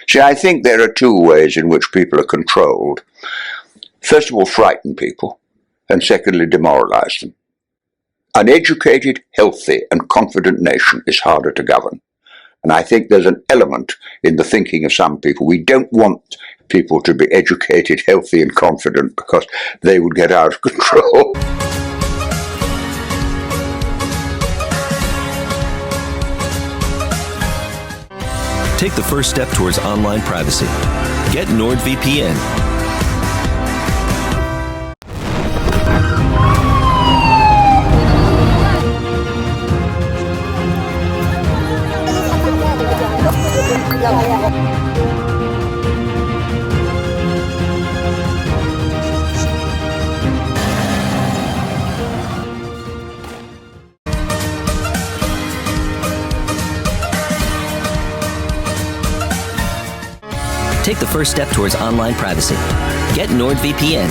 See, I think there are two ways in which people are controlled. First of all, frighten people, and secondly, demoralize them. An educated, healthy, and confident nation is harder to govern. And I think there's an element in the thinking of some people. We don't want people to be educated, healthy, and confident because they would get out of control. Take the first step towards online privacy. Get NordVPN. Take the first step towards online privacy. Get NordVPN.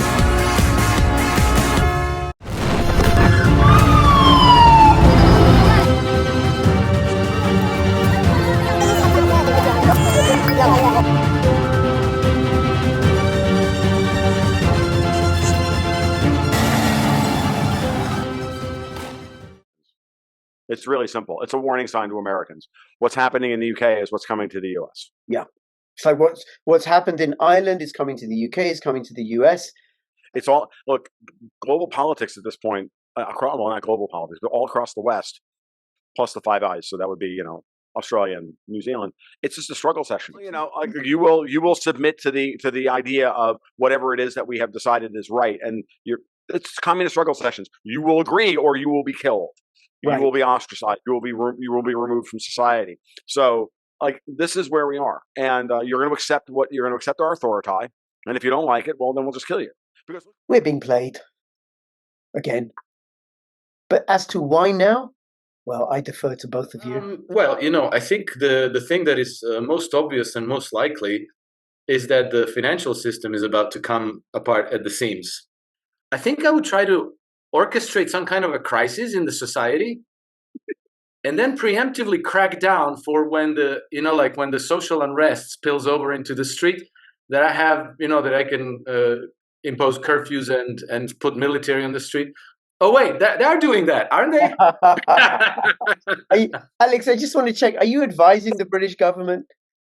It's really simple. It's a warning sign to Americans. What's happening in the UK is what's coming to the US. Yeah. So what's happened in Ireland is coming to the UK, is coming to the US. It's all, look, global politics at this point, well, not global politics, but all across the West, plus the Five Eyes. So that would be, Australia and New Zealand. It's just a struggle session. Like you will submit to the idea of whatever it is that we have decided is right, and it's communist struggle sessions. You will agree, or you will be killed. You will be ostracized. You will be removed from society. So, like, this is where we are, and you're going to accept our authority, and if you don't like it, well, then we'll just kill you. Because we're being played again. But as to why now, well, I defer to both of you. Well, I think the thing that is most obvious and most likely is that the financial system is about to come apart at the seams. I think I would try to orchestrate some kind of a crisis in the society and then preemptively crack down for when when the social unrest spills over into the street, that I have, that I can impose curfews and put military on the street. Oh, wait, they are doing that, aren't they? Alex, I just want to check. Are you advising the British government?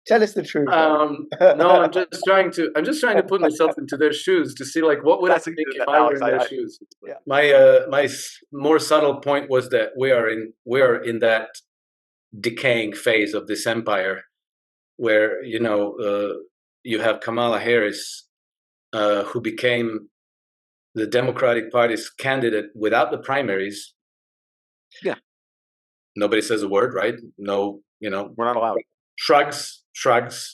Tell us the truth. No, I'm just trying to put myself into their shoes to see what would I think if I were in their shoes. Yeah. My more subtle point was that we are in that decaying phase of this empire, where you have Kamala Harris, who became the Democratic Party's candidate without the primaries. Yeah. Nobody says a word, right? No, we're not allowed. Shrugs.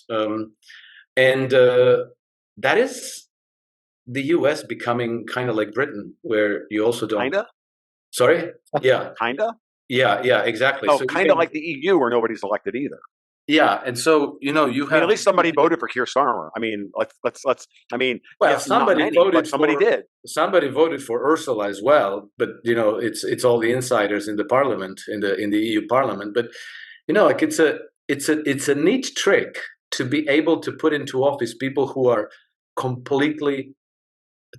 And that is the US becoming kind of like Britain, where you also don't. Kinda? Sorry? Yeah. Kinda? Yeah, exactly. No, so kind of like the EU, where nobody's elected either. Yeah, and so you have at least somebody voted for Keir Starmer. I mean, let's. I mean, well, yes, somebody voted. Somebody did. Somebody voted for Ursula as well, but it's all the insiders in the Parliament, in the EU Parliament. But it's a neat trick to be able to put into office people who are completely,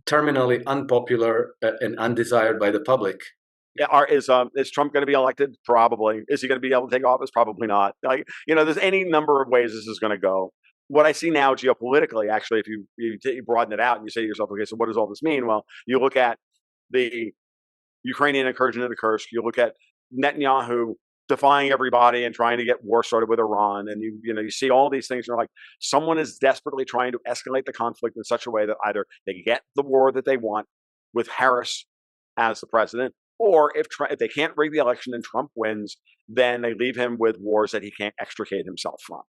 terminally unpopular and undesired by the public. Yeah, is Trump going to be elected? Probably. Is he going to be able to take office? Probably not. There's any number of ways this is going to go. What I see now geopolitically, actually, if you broaden it out and you say to yourself, okay, so what does all this mean? Well, you look at the Ukrainian incursion into Kursk. You look at Netanyahu defying everybody and trying to get war started with Iran, and you see all these things. And you're like, someone is desperately trying to escalate the conflict in such a way that either they get the war that they want with Harris as the president, or if they can't rig the election and Trump wins, then they leave him with wars that he can't extricate himself from.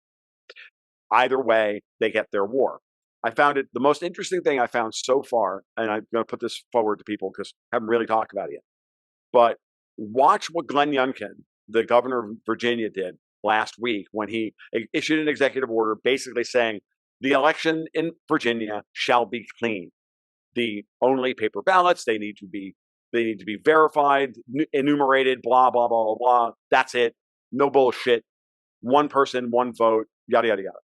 Either way, they get their war. I found it the most interesting thing I found so far, and I'm going to put this forward to people because I haven't really talked about it yet. But watch what Glenn Youngkin, the governor of Virginia, did last week when he issued an executive order basically saying the election in Virginia shall be clean. The only paper ballots, they need to be verified, enumerated, blah, blah, blah, blah, blah. That's it. No bullshit. One person, one vote, yada, yada, yada.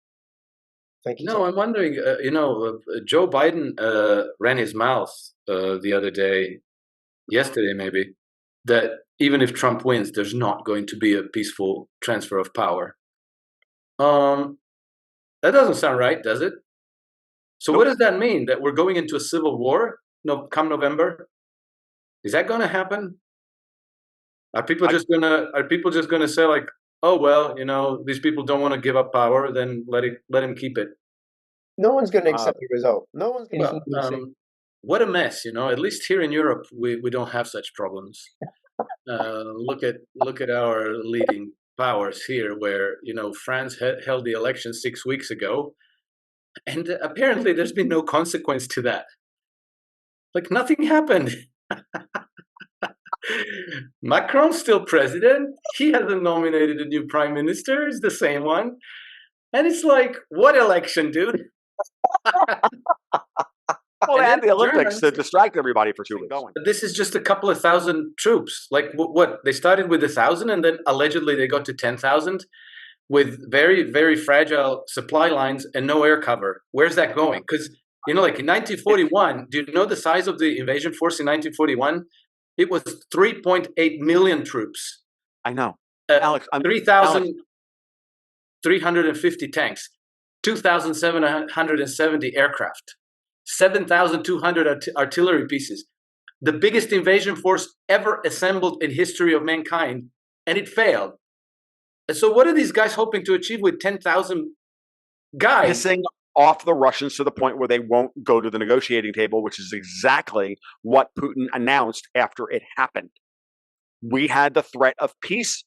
Thank you. No, I'm wondering, Joe Biden ran his mouth the other day, yesterday maybe, that even if Trump wins, there's not going to be a peaceful transfer of power. That doesn't sound right, does it? So what does that mean? That we're going into a civil war come November? Is that going to happen? Are people just gonna say like, oh well, these people don't want to give up power, then let him keep it? No one's going to accept the result. No one's going to Well, what a mess, At least here in Europe, we don't have such problems. Look at our leading powers here, where France held the election 6 weeks ago, and apparently there's been no consequence to that. Like nothing happened. Macron's still president. He hasn't nominated a new prime minister. It's the same one. And it's like, what election, dude? Well, they had the Olympics to distract everybody for 2 weeks. This is just a couple of thousand troops. Like what? They started with 1,000 and then allegedly they got to 10,000 with very, very fragile supply lines and no air cover. Where's that going? Because, like in 1941, do you know the size of the invasion force in 1941? It was 3.8 million troops. I know. Alex, 3,350 tanks, 2,770 aircraft, 7,200 artillery pieces. The biggest invasion force ever assembled in history of mankind, and it failed. And so what are these guys hoping to achieve with 10,000 guys? Pissing off the Russians to the point where they won't go to the negotiating table, which is exactly what Putin announced after it happened. We had the threat of peace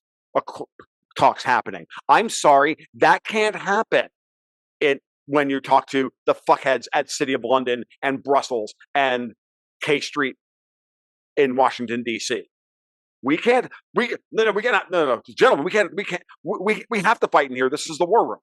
talks happening. I'm sorry, that can't happen when you talk to the fuckheads at City of London and Brussels and K Street in Washington, D.C. We cannot, gentlemen, we have to fight in here. This is the war room.